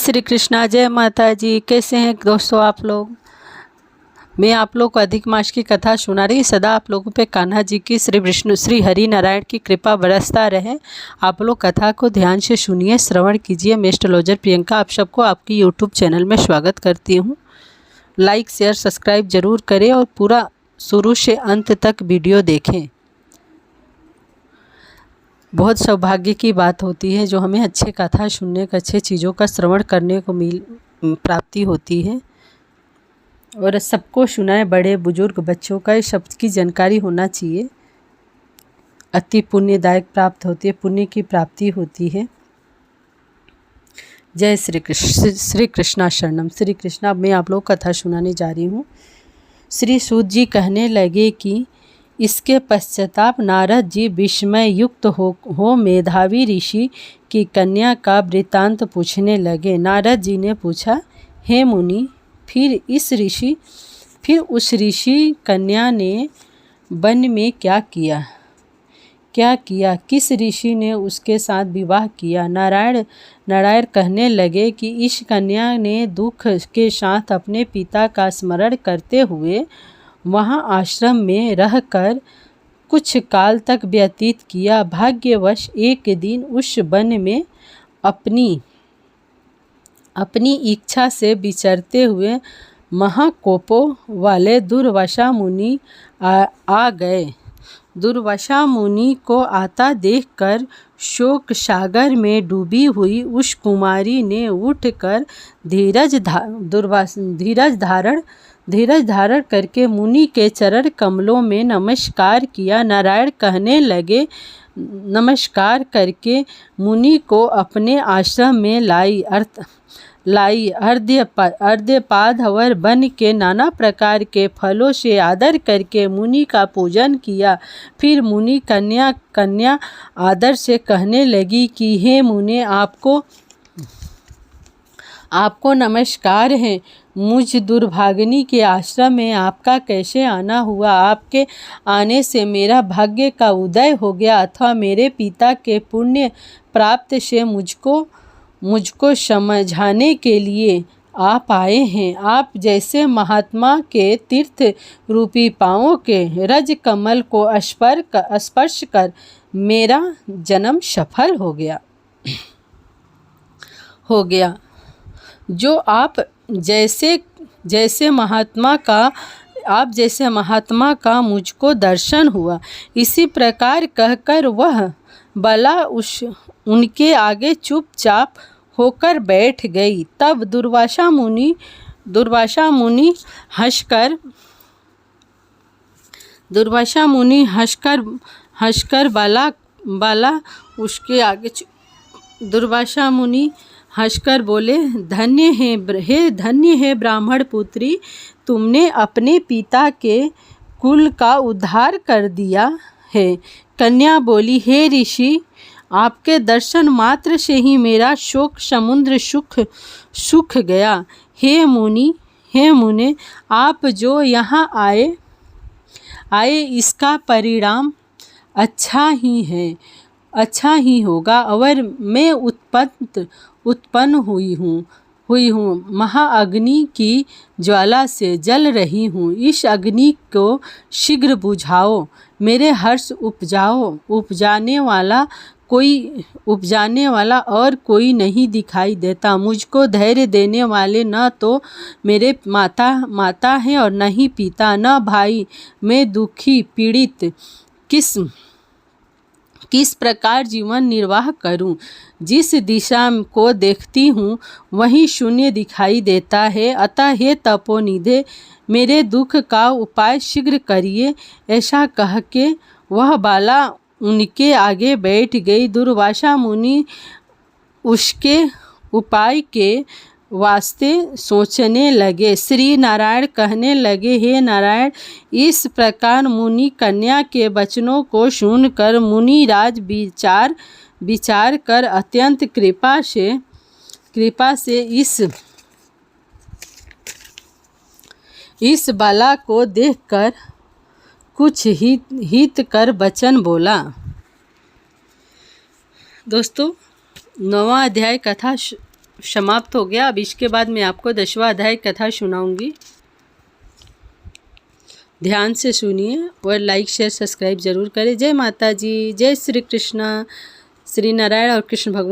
श्री कृष्णा, जय माता जी। कैसे हैं दोस्तों आप लोग। मैं आप लोग को अधिक मास की कथा सुना रही। सदा आप लोगों पे कान्हा जी की, श्री विष्णु, श्री हरि नारायण की कृपा बरसता रहे। आप लोग कथा को ध्यान से सुनिए, श्रवण कीजिए। मैं एस्ट्रोलॉजर प्रियंका आप सबको आपकी यूट्यूब चैनल में स्वागत करती हूँ। लाइक शेयर सब्सक्राइब जरूर करें और पूरा शुरू से अंत तक वीडियो देखें। बहुत सौभाग्य की बात होती है जो हमें अच्छे कथा सुनने का, अच्छे चीज़ों का श्रवण करने को प्राप्ति होती है। और सबको सुनाए, बड़े बुजुर्ग बच्चों का इस शब्द की जानकारी होना चाहिए। अति पुण्यदायक प्राप्त होती है, पुण्य की प्राप्ति होती है। जय श्री कृष्ण। श्री कृष्णा शरणम। श्री कृष्णा। मैं आप लोग कथा सुनाने जा रही हूँ। श्री सूत जी कहने लगे कि इसके पश्चाताप नारद जी विस्मय युक्त हो मेधावी ऋषि की कन्या का वृत्तांत पूछने लगे। नारद जी ने पूछा, हे मुनि, फिर उस ऋषि कन्या ने वन में क्या किया, किस ऋषि ने उसके साथ विवाह किया। नारायण कहने लगे कि इस कन्या ने दुख के साथ अपने पिता का स्मरण करते हुए वहाँ आश्रम में रहकर कुछ काल तक व्यतीत किया। भाग्यवश एक दिन उस वन में अपनी इच्छा से विचरते हुए महाकोपों वाले दुर्वासा मुनि आ गए। दुर्वासा मुनि को आता देखकर शोक सागर में डूबी हुई उस कुमारी ने उठकर धीरज धारण करके मुनि के चरण कमलों में नमस्कार किया। नारायण कहने लगे, नमस्कार करके मुनि को अपने आश्रम में लाई अर्घ्यपाद और वन के नाना प्रकार के फलों से आदर करके मुनि का पूजन किया। फिर मुनि कन्या आदर से कहने लगी कि हे मुनि, आपको नमस्कार है। मुझ दुर्भागिनी के आश्रम में आपका कैसे आना हुआ। आपके आने से मेरा भाग्य का उदय हो गया अथवा मेरे पिता के पुण्य प्राप्त से मुझको समझाने के लिए आप आए हैं। आप जैसे महात्मा के तीर्थ रूपी पांवों के रज कमल को स्पर्श कर मेरा जन्म सफल हो गया। जो आप जैसे महात्मा का मुझको दर्शन हुआ। इसी प्रकार कहकर वह बाला उनके आगे चुपचाप होकर बैठ गई। तब दुर्वासा मुनि हंसकर बाला उसके आगे दुर्वासा मुनि हंसकर बोले, धन्य है ब्राह्मण पुत्री, तुमने अपने पिता के कुल का उद्धार कर दिया है। कन्या बोली, हे ऋषि, आपके दर्शन मात्र से ही मेरा शोक समुद्र सूख गया। हे मुनि, आप जो यहाँ आए इसका परिणाम अच्छा ही होगा। और मैं उत्पन्न हुई हूँ महाअग्नि की ज्वाला से जल रही हूँ। इस अग्नि को शीघ्र बुझाओ। मेरे हर्ष उपजाने वाला और कोई नहीं दिखाई देता। मुझको धैर्य देने वाले न तो मेरे माता हैं और न ही पिता, न भाई। मैं दुखी पीड़ित किस प्रकार जीवन निर्वाह करूं। जिस दिशा को देखती हूँ वहीं शून्य दिखाई देता है। अतः हे तपोनिधे, मेरे दुख का उपाय शीघ्र करिए। ऐसा कह के वह बाला उनके आगे बैठ गई। दुर्वासा मुनि उसके उपाय के वास्ते सोचने लगे। श्री नारायण कहने लगे, हे नारायण, इस प्रकार मुनि कन्या के वचनों को सुनकर मुनिराज विचार कर अत्यंत कृपा से इस बाला को देखकर कुछ हित कर वचन बोला। दोस्तों, 9वां अध्याय कथा समाप्त हो गया। अब इसके बाद मैं आपको 10वां अध्याय कथा सुनाऊंगी। ध्यान से सुनिए और लाइक शेयर सब्सक्राइब जरूर करें। जय माता जी, जय श्री कृष्णा। श्री नारायण और कृष्ण भगवान